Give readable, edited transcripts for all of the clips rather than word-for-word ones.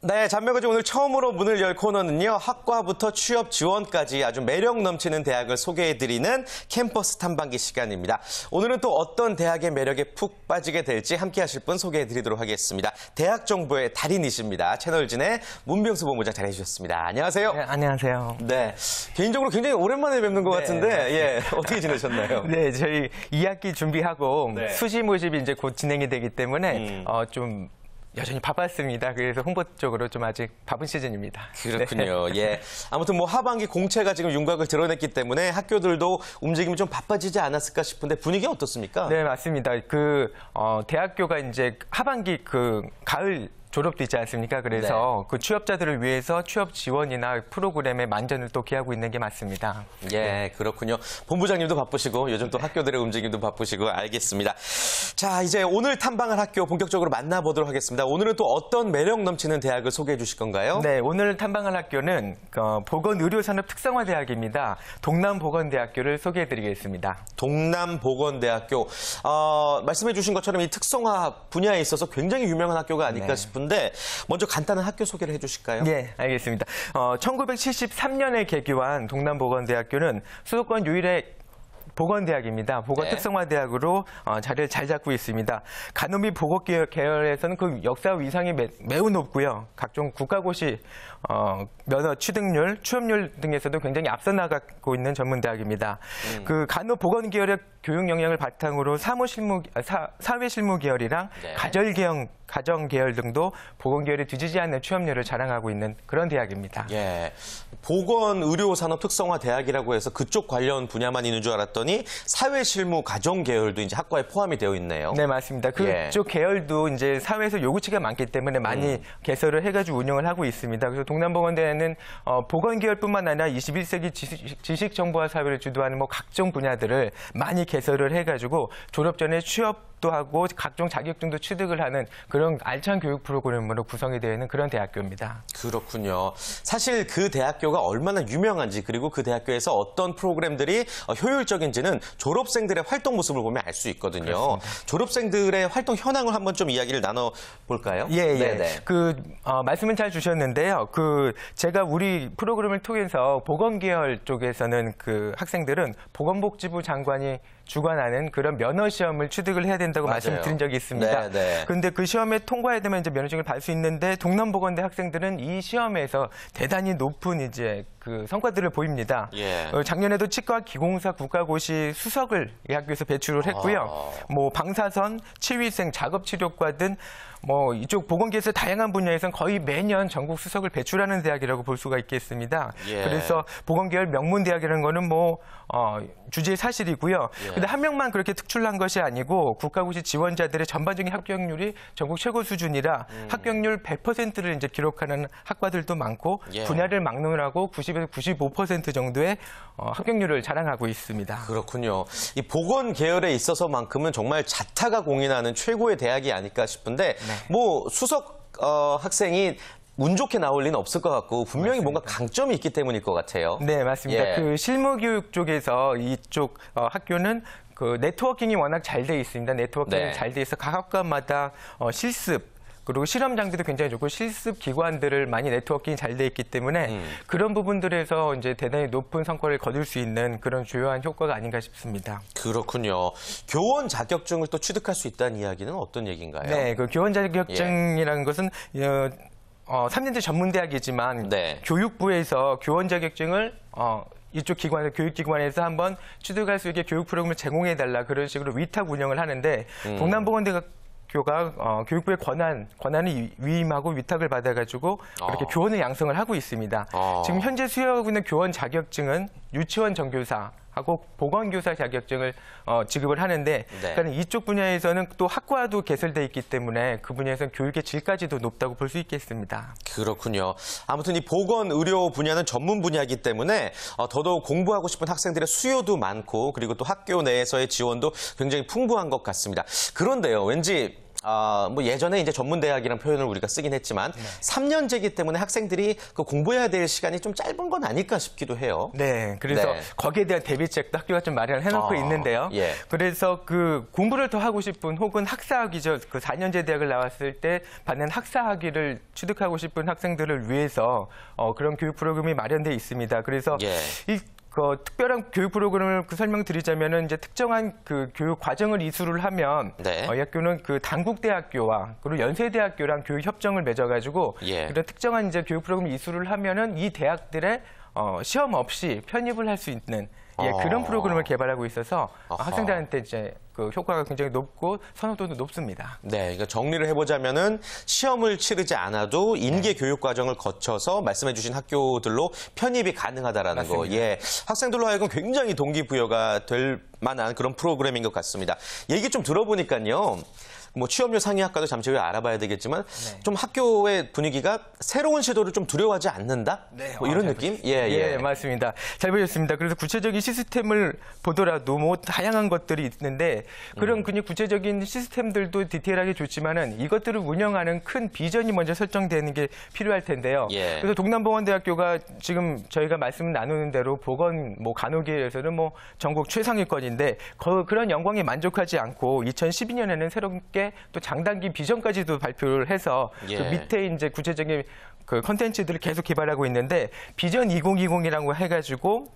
네, 잔매거진 오늘 처음으로 문을 열 코너는요. 학과부터 취업 지원까지 아주 매력 넘치는 대학을 소개해드리는 캠퍼스 탐방기 시간입니다. 오늘은 또 어떤 대학의 매력에 푹 빠지게 될지 함께 하실 분 소개해드리도록 하겠습니다. 대학 정보의 달인이십니다. 채널진의 문병수 본부장 잘해주셨습니다. 안녕하세요. 네, 안녕하세요. 네, 개인적으로 굉장히 오랜만에 뵙는 것 같은데 예, 어떻게 지내셨나요? 네, 저희 2학기 준비하고 네. 수시 모집이 이제 곧 진행이 되기 때문에 좀 여전히 바빴습니다. 그래서 홍보 쪽으로 좀 아직 바쁜 시즌입니다. 그렇군요. 네. 예. 아무튼 뭐 하반기 공채가 지금 윤곽을 드러냈기 때문에 학교들도 움직임이 좀 바빠지지 않았을까 싶은데 분위기 어떻습니까? 네, 맞습니다. 대학교가 이제 하반기 가을 졸업도 있지 않습니까? 그래서 그 취업자들을 위해서 취업 지원이나 프로그램에 만전을 또 기하고 있는 게 맞습니다. 예, 그렇군요. 본부장님도 바쁘시고 요즘 또 학교들의 움직임도 바쁘시고 알겠습니다. 자, 이제 오늘 탐방할 학교 본격적으로 만나보도록 하겠습니다. 오늘은 또 어떤 매력 넘치는 대학을 소개해 주실 건가요? 네, 오늘 탐방할 학교는 보건의료산업특성화대학입니다. 동남보건대학교를 소개해 드리겠습니다. 동남보건대학교. 말씀해 주신 것처럼 이 특성화 분야에 있어서 굉장히 유명한 학교가 아닐까 싶은데 먼저 간단한 학교 소개를 해주실까요? 네, 알겠습니다. 1973년에 개교한 동남보건대학교는 수도권 유일의 보건대학입니다. 보건특성화대학으로 자리를 잘 잡고 있습니다. 간호및 보건 계열에서는 그 역사 위상이 매우 높고요. 각종 국가고시 면허 취득률, 취업률 등에서도 굉장히 앞서 나가고 있는 전문대학입니다. 그 간호보건 계열의 교육 역량을 바탕으로 사회실무 계열이랑 가정 계열 등도 보건 계열이 뒤지지 않는 취업률을 자랑하고 있는 그런 대학입니다. 예, 보건의료산업특성화대학이라고 해서 그쪽 관련 분야만 있는 줄 알았더니 사회실무 가정 계열도 이제 학과에 포함이 되어 있네요. 네, 맞습니다. 그쪽 계열도 이제 사회에서 요구치가 많기 때문에 많이 개설을 해가지고 운영을 하고 있습니다. 그래서 동남보건대는 보건 계열뿐만 아니라 21세기 지식정보화 사회를 주도하는 각종 분야들을 많이 개설을 해가지고 졸업 전에 취업도 하고 각종 자격증도 취득을 하는 그런 알찬 교육 프로그램으로 구성이 되어 있는 그런 대학교입니다. 그렇군요. 사실 그 대학교가 얼마나 유명한지 그리고 그 대학교에서 어떤 프로그램들이 효율적인지는 졸업생들의 활동 모습을 보면 알 수 있거든요. 그렇습니다. 졸업생들의 활동 현황을 한번 좀 이야기를 나눠볼까요? 예. 네네. 말씀은 잘 주셨는데요. 제가 우리 프로그램을 통해서 보건 계열 쪽에서는 그 학생들은 보건복지부 장관이 주관하는 그런 면허 시험을 취득을 해야 된다고 말씀드린 적이 있습니다. 그런데 그 시험에 통과해야 되면 이제 면허증을 받을 수 있는데 동남보건대 학생들은 이 시험에서 대단히 높은 이제 그 성과들을 보입니다. 작년에도 치과 기공사 국가고시 수석을 이 학교에서 배출을 했고요. 방사선, 치위생, 작업치료과 등 이쪽 보건계에서 다양한 분야에서는 거의 매년 전국 수석을 배출하는 대학이라고 볼 수가 있겠습니다. 그래서 보건계열 명문대학이라는 거는 주제의 사실이고요. 근데 한 명만 그렇게 특출난 것이 아니고 국가고시 지원자들의 전반적인 합격률이 전국 최고 수준이라 합격률 100%를 이제 기록하는 학과들도 많고 분야를 막론하고 90에서 95% 정도의 합격률을 자랑하고 있습니다. 그렇군요. 이 보건 계열에 있어서만큼은 정말 자타가 공인하는 최고의 대학이 아닐까 싶은데 수석 학생이 운 좋게 나올 리는 없을 것 같고 분명히 뭔가 강점이 있기 때문일 것 같아요. 네, 맞습니다. 그 실무교육 쪽에서 이쪽 학교는 그 네트워킹이 워낙 잘 돼 있습니다. 네트워킹이 잘 돼 있어 각 학과마다 실습 그리고 실험 장비도 굉장히 좋고 실습 기관들을 많이 네트워킹이 잘 돼 있기 때문에 그런 부분들에서 이제 대단히 높은 성과를 거둘 수 있는 그런 주요한 효과가 아닌가 싶습니다. 그렇군요. 교원 자격증을 또 취득할 수 있다는 이야기는 어떤 얘기인가요? 네, 그 교원 자격증이라는 것은 3년제 전문대학이지만 교육부에서 교원 자격증을 이쪽 교육기관에서 한번 취득할 수 있게 교육 프로그램을 제공해달라 그런 식으로 위탁 운영을 하는데 동남보건대학교가 교육부의 권한을 위임하고 위탁을 받아가지고 그렇게 교원을 양성을 하고 있습니다. 지금 현재 수여하고 있는 교원 자격증은 유치원 정교사하고 보건교사 자격증을 지급을 하는데 그러니까 이쪽 분야에서는 또 학과도 개설돼 있기 때문에 그 분야에서는 교육의 질까지도 높다고 볼 수 있겠습니다. 그렇군요. 아무튼 이 보건의료 분야는 전문 분야이기 때문에 더더욱 공부하고 싶은 학생들의 수요도 많고 그리고 또 학교 내에서의 지원도 굉장히 풍부한 것 같습니다. 그런데요, 왠지 뭐 예전에 이제 전문대학이라는 표현을 우리가 쓰긴 했지만 3년제이기 때문에 학생들이 그 공부해야 될 시간이 좀 짧은 건 아닐까 싶기도 해요. 네, 그래서 네. 거기에 대한 대비책도 학교가 좀 마련을 해놓고 있는데요. 예. 그래서 그 공부를 더 하고 싶은 혹은 학사학위죠. 그 4년제 대학을 나왔을 때 받는 학사학위를 취득하고 싶은 학생들을 위해서 그런 교육 프로그램이 마련돼 있습니다. 그래서 예. 특별한 교육 프로그램을 설명드리자면은 이제 특정한 그 교육 과정을 이수를 하면 네. 이 학교는 그 단국대학교와 그리고 연세대학교랑 교육 협정을 맺어가지고 예. 그런 특정한 이제 교육 프로그램을 이수를 하면은 이 대학들의 시험 없이 편입을 할 수 있는 그런 프로그램을 개발하고 있어서 학생들한테 이제 그 효과가 굉장히 높고 선호도도 높습니다. 네, 그러니까 정리를 해보자면은 시험을 치르지 않아도 인계 교육 과정을 거쳐서 말씀해주신 학교들로 편입이 가능하다라는 거. 맞습니다. 예, 학생들로 하여금 굉장히 동기부여가 될 만한 그런 프로그램인 것 같습니다. 얘기 좀 들어보니까요. 뭐 취업률 상위 학과도 잠시 후에 알아봐야 되겠지만 좀 학교의 분위기가 새로운 시도를 좀 두려워하지 않는다? 네, 뭐 이런 느낌? 예, 맞습니다. 잘 보셨습니다. 그래서 구체적인 시스템을 보더라도 뭐 다양한 것들이 있는데 그런 그냥 구체적인 시스템들도 디테일하게 좋지만은 이것들을 운영하는 큰 비전이 먼저 설정되는 게 필요할 텐데요. 예. 그래서 동남보건대학교가 지금 저희가 말씀 나누는 대로 보건 뭐 간호계에서는 뭐 전국 최상위권인데 그런 영광에 만족하지 않고 2012년에는 새롭게 또 장단기 비전까지도 발표를 해서 예. 그 밑에 이제 구체적인 그 컨텐츠들을 계속 개발하고 있는데 비전 2020이라고 해가지고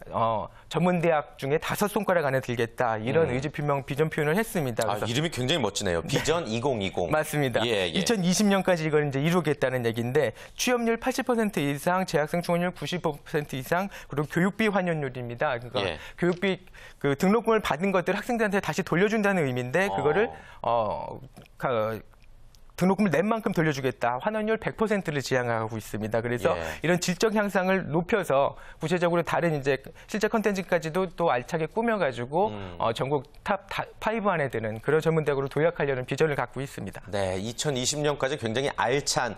전문대학 중에 5손가락 안에 들겠다 이런 의지 표명 비전 표현을 했습니다. 그래서 이름이 굉장히 멋지네요. 비전 2020. 맞습니다. 예, 예. 2020년까지 이걸 이제 이루겠다는 얘기인데 취업률 80% 이상, 재학생 충원율 95% 이상, 그리고 교육비 환원율입니다. 그러니까 예. 교육비 그 등록금을 받은 것들 학생들한테 다시 돌려준다는 의미인데 그거를 등록금을 낸 만큼 돌려주겠다. 환원율 100%를 지향하고 있습니다. 그래서 예. 이런 질적 향상을 높여서 구체적으로 다른 이제 실제 컨텐츠까지도 또 알차게 꾸며가지고 전국 탑 5 안에 드는 그런 전문대학으로 도약하려는 비전을 갖고 있습니다. 네, 2020년까지 굉장히 알찬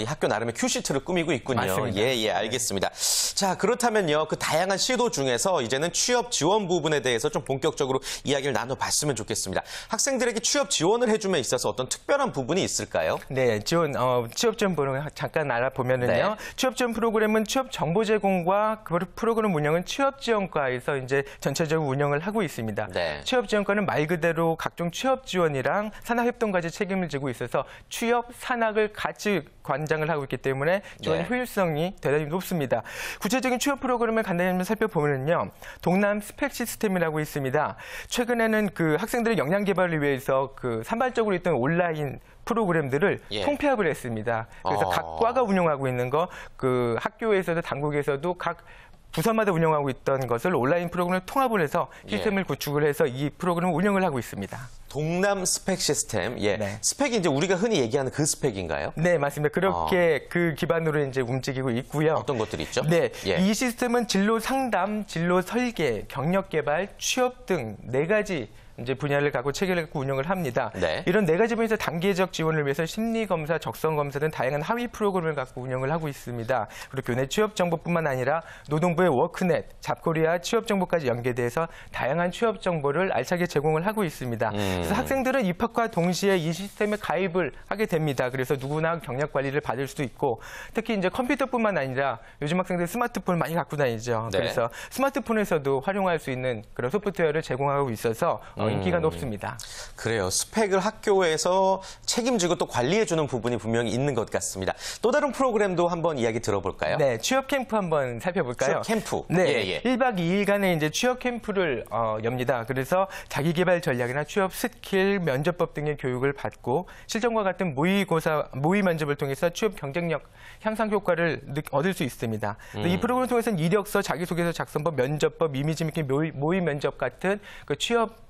이 학교 나름의 큐시트를 꾸미고 있군요. 맞습니다. 예, 알겠습니다. 자, 그렇다면요. 그 다양한 시도 중에서 이제는 취업 지원 부분에 대해서 좀 본격적으로 이야기를 나눠봤으면 좋겠습니다. 학생들에게 취업 지원을 해줌에 있어서 어떤 특별한 부분이 있을까요? 네, 취업 지원 번호 잠깐 알아보면은요. 네. 취업 지원 프로그램은 취업 정보 제공과 그 프로그램 운영은 취업지원과에서 이제 전체적으로 운영을 하고 있습니다. 네. 취업지원과는 말 그대로 각종 취업 지원이랑 산학협동까지 책임을 지고 있어서 취업, 산학을 같이 관장을 하고 있기 때문에 지원 네. 효율성이 대단히 높습니다. 구체적인 취업 프로그램을 간단히 한번 살펴보면요. 동남 스펙 시스템이라고 있습니다. 최근에는 그 학생들의 역량 개발을 위해서 그 산발적으로 있던 온라인 프로그램들을 예. 통폐합을 했습니다. 그래서 각 과가 운영하고 있는 거, 그 학교에서도 당국에서도 각 부서마다 운영하고 있던 것을 온라인 프로그램을 통합을 해서 시스템을 구축을 해서 이 프로그램을 운영을 하고 있습니다. 동남 스펙 시스템. 예. 네. 스펙이 이제 우리가 흔히 얘기하는 그 스펙인가요? 네, 맞습니다. 그렇게 그 기반으로 이제 움직이고 있고요. 어떤 것들이 있죠? 네, 예. 이 시스템은 진로 상담, 진로 설계, 경력 개발, 취업 등 4가지 이제 분야를 갖고 체계를 갖고 운영을 합니다. 네. 이런 4가지 분야에서 단계적 지원을 위해서 심리검사, 적성검사 등 다양한 하위 프로그램을 갖고 운영을 하고 있습니다. 그리고 교내 취업정보뿐만 아니라 노동부의 워크넷, 잡코리아 취업정보까지 연계돼서 다양한 취업정보를 알차게 제공을 하고 있습니다. 그래서 학생들은 입학과 동시에 이 시스템에 가입을 하게 됩니다. 그래서 누구나 경력 관리를 받을 수도 있고 특히 이제 컴퓨터뿐만 아니라 요즘 학생들 스마트폰을 많이 갖고 다니죠. 네. 그래서 스마트폰에서도 활용할 수 있는 그런 소프트웨어를 제공하고 있어서 인기가 높습니다. 그래요. 스펙을 학교에서 책임지고 또 관리해주는 부분이 분명히 있는 것 같습니다. 또 다른 프로그램도 한번 이야기 들어볼까요? 네, 취업 캠프 한번 살펴볼까요? 취업 캠프. 네, 예. 1박 2일간의 이제 취업 캠프를 엽니다. 그래서 자기개발 전략이나 취업 스킬, 면접법 등의 교육을 받고 실전과 같은 모의 면접을 통해서 취업 경쟁력 향상 효과를 얻을 수 있습니다. 이 프로그램을 통해서는 이력서, 자기소개서 작성법, 면접법, 이미지 및 모의 면접 같은 그 취업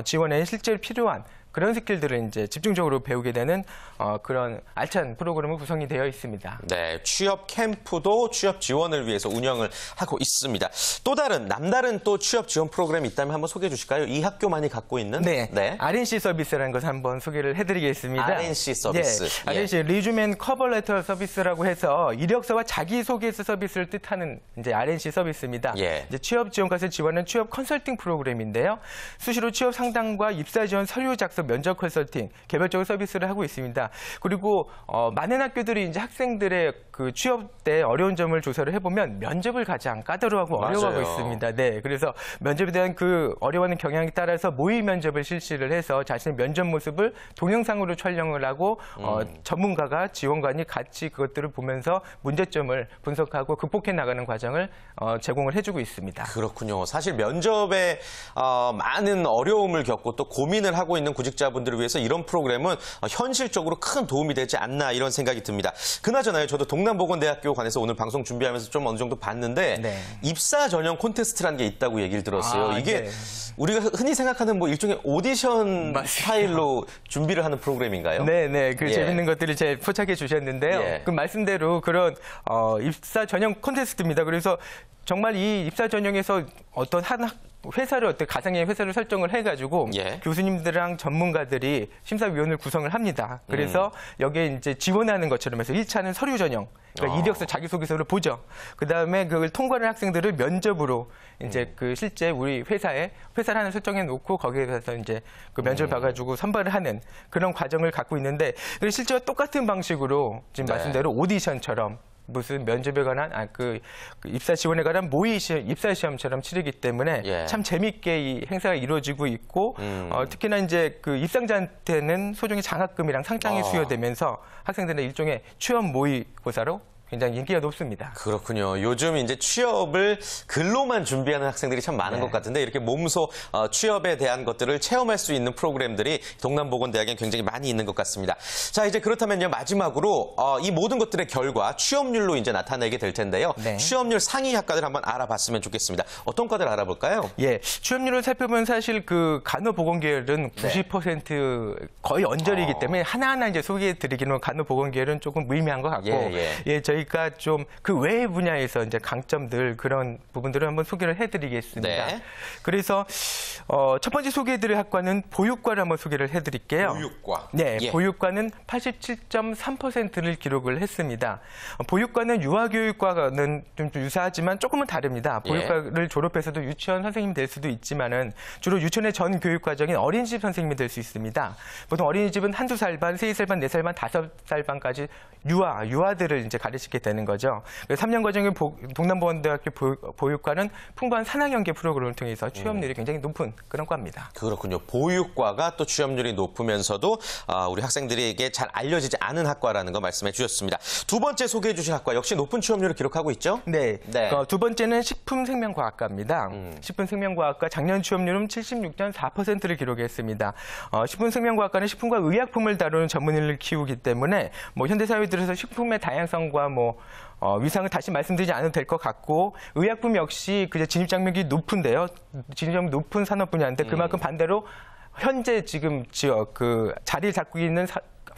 지원에 실제로 필요한 그런 스킬들을 이제 집중적으로 배우게 되는 그런 알찬 프로그램이 구성이 되어 있습니다. 네, 취업 캠프도 취업 지원을 위해서 운영을 하고 있습니다. 또 남다른 또 취업 지원 프로그램이 있다면 한번 소개해 주실까요? 이 학교만이 갖고 있는? 네, RNC 서비스라는 것을 한번 소개를 해드리겠습니다. RNC 서비스. 네, RNC 리주맨 커버레터 서비스라고 해서 이력서와 자기소개서 서비스를 뜻하는 이제 RNC 서비스입니다. 예. 이제 취업 지원과를 지원하는 취업 컨설팅 프로그램인데요. 수시로 취업 상담과 입사 지원 서류 작성 면접 컨설팅, 개별적으로 서비스를 하고 있습니다. 그리고 많은 학교들이 이제 학생들의 그 취업 때 어려운 점을 조사를 해보면 면접을 가장 까다로워하고 어려워하고 맞아요. 있습니다. 네, 그래서 면접에 대한 그 어려워하는 경향에 따라서 모의 면접을 실시를 해서 자신의 면접 모습을 동영상으로 촬영을 하고 전문가가 지원관이 같이 그것들을 보면서 문제점을 분석하고 극복해 나가는 과정을 제공을 해주고 있습니다. 그렇군요. 사실 면접에 많은 어려움을 겪고 또 고민을 하고 있는 구직자분들을 위해서 이런 프로그램은 현실적으로 큰 도움이 되지 않나 이런 생각이 듭니다. 그나저나요, 저도 동남보건대학교 관해서 오늘 방송 준비하면서 좀 어느 정도 봤는데 네. 입사 전형 콘테스트라는 게 있다고 얘기를 들었어요. 아, 이게 네. 우리가 흔히 생각하는 뭐 일종의 오디션 맞습니다. 스타일로 준비를 하는 프로그램인가요? 네. 그 예. 재밌는 것들을 잘 포착해 주셨는데요. 예. 그 말씀대로 그런 입사 전형 콘테스트입니다. 그래서 정말 이 입사 전형에서 어떤 한 회사를 어떤 가상의 회사를 설정을 해가지고 예. 교수님들이랑 전문가들이 심사위원을 구성을 합니다. 그래서 여기에 이제 지원하는 것처럼 해서 1차는 서류 전형, 그러니까 이력서 자기소개서를 보죠. 그 다음에 그걸 통과하는 학생들을 면접으로 이제 그 실제 우리 회사를 하나 설정해 놓고 거기에 대해서 이제 그 면접을 봐가지고 선발을 하는 그런 과정을 갖고 있는데 실제와 똑같은 방식으로 지금 네. 말씀대로 오디션처럼 무슨 면접에 관한 그 입사 지원에 관한 모의 시험, 입사 시험처럼 치르기 때문에 예. 참 재밌게 이 행사가 이루어지고 있고 특히나 이제 그 입상자한테는 소정의 장학금이랑 상장이 수여되면서 학생들의 일종의 취업 모의고사로 굉장히 인기가 높습니다. 그렇군요. 요즘 이제 취업을 글로만 준비하는 학생들이 참 많은 것 같은데 이렇게 몸소 취업에 대한 것들을 체험할 수 있는 프로그램들이 동남보건대학에 굉장히 많이 있는 것 같습니다. 자, 이제 그렇다면요, 마지막으로 이 모든 것들의 결과 취업률로 이제 나타내게 될 텐데요. 네. 취업률 상위 학과들 한번 알아봤으면 좋겠습니다. 어떤 과들 알아볼까요? 예, 취업률을 살펴보면 사실 그 간호보건 계열은 90% 거의 언저리이기 때문에 하나하나 이제 소개해드리기는 간호보건 계열은 조금 무의미한 것 같고, 예, 저희가 좀 그 외의 분야에서 이제 강점들 그런 부분들을 한번 소개를 해드리겠습니다. 네. 그래서 첫 번째 소개해드릴 학과는 보육과를 한번 소개를 해드릴게요. 보육과. 네, 예. 보육과는 87.3%를 기록을 했습니다. 보육과는 유아교육과는 좀 유사하지만 조금은 다릅니다. 보육과를 졸업해서도 유치원 선생님이 될 수도 있지만은 주로 유치원의 전 교육 과정인 어린이집 선생님이 될 수 있습니다. 보통 어린이집은 한두 살 반, 3살 반, 4살 반, 5살 반까지 유아들을 이제 가르치게 되는 거죠. 3년 과정의 동남보건대학교 보육과는 풍부한 산학연계 프로그램을 통해서 취업률이 굉장히 높은 그런 과입니다. 그렇군요. 보육과가 또 취업률이 높으면서도 우리 학생들에게 잘 알려지지 않은 학과라는 거 말씀해 주셨습니다. 두 번째 소개해 주신 학과 역시 높은 취업률을 기록하고 있죠? 네. 네. 두 번째는 식품생명과학과입니다. 식품생명과학과 작년 취업률은 76.4%를 기록했습니다. 식품생명과학과는 식품과 의약품을 다루는 전문의를 키우기 때문에 뭐 현대사회에 들어서 식품의 다양성과 위상을 다시 말씀드리지 않아도 될 것 같고 의약품 역시 그 진입장벽이 높은데요. 진입장벽이 높은 산업 분야인데 그만큼 반대로 현재 지금 그 자리를 잡고 있는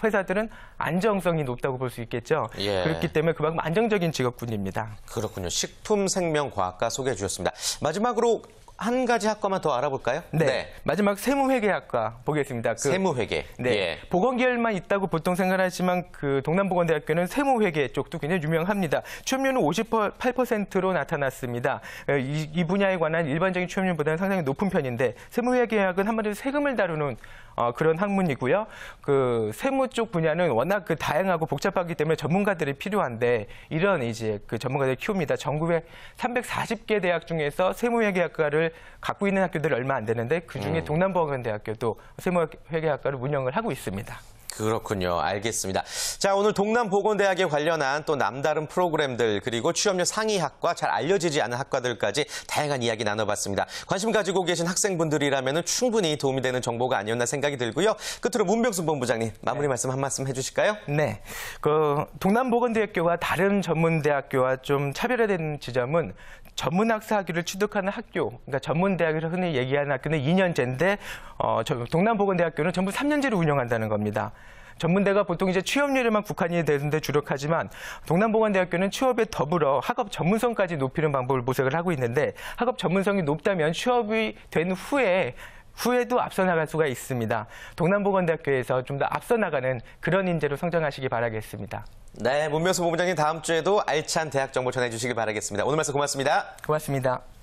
회사들은 안정성이 높다고 볼 수 있겠죠. 예. 그렇기 때문에 그만큼 안정적인 직업군입니다. 그렇군요. 식품생명과학과 소개해 주셨습니다. 마지막으로 한 가지 학과만 더 알아볼까요? 네. 마지막 세무회계학과 보겠습니다. 세무회계. 네. 예. 보건계열만 있다고 보통 생각하지만 그 동남보건대학교는 세무회계 쪽도 굉장히 유명합니다. 취업률은 58%로 나타났습니다. 이 분야에 관한 일반적인 취업률보다는 상당히 높은 편인데 세무회계학은 한마디로 세금을 다루는 그런 학문이고요. 그 세무 쪽 분야는 워낙 그 다양하고 복잡하기 때문에 전문가들이 필요한데 이런 이제 그 전문가들을 키웁니다. 전국에 340개 대학 중에서 세무회계학과를 갖고 있는 학교들이 얼마 안 되는데 그중에 동남보건대학교도 세무회계학과를 운영을 하고 있습니다. 그렇군요. 알겠습니다. 자, 오늘 동남보건대학에 관련한 또 남다른 프로그램들 그리고 취업률 상위 학과, 잘 알려지지 않은 학과들까지 다양한 이야기 나눠봤습니다. 관심 가지고 계신 학생분들이라면 충분히 도움이 되는 정보가 아니었나 생각이 들고요. 끝으로 문병수 본부장님, 마무리 말씀 한 말씀 해주실까요? 네, 그 동남보건대학교와 다른 전문대학교와 좀 차별화된 지점은 전문학사 학위를 취득하는 학교, 그러니까 전문대학을 흔히 얘기하는 학교는 2년제인데 동남보건대학교는 전부 3년제를 운영한다는 겁니다. 전문대가 보통 이제 취업률에만 국한이 되는데 주력하지만 동남보건대학교는 취업에 더불어 학업 전문성까지 높이는 방법을 모색을 하고 있는데 학업 전문성이 높다면 취업이 된 후에도 앞서 나갈 수가 있습니다. 동남보건대학교에서 좀 더 앞서 나가는 그런 인재로 성장하시기 바라겠습니다. 네, 문병수 본부장님 다음 주에도 알찬 대학 정보 전해주시길 바라겠습니다. 오늘 말씀 고맙습니다. 고맙습니다.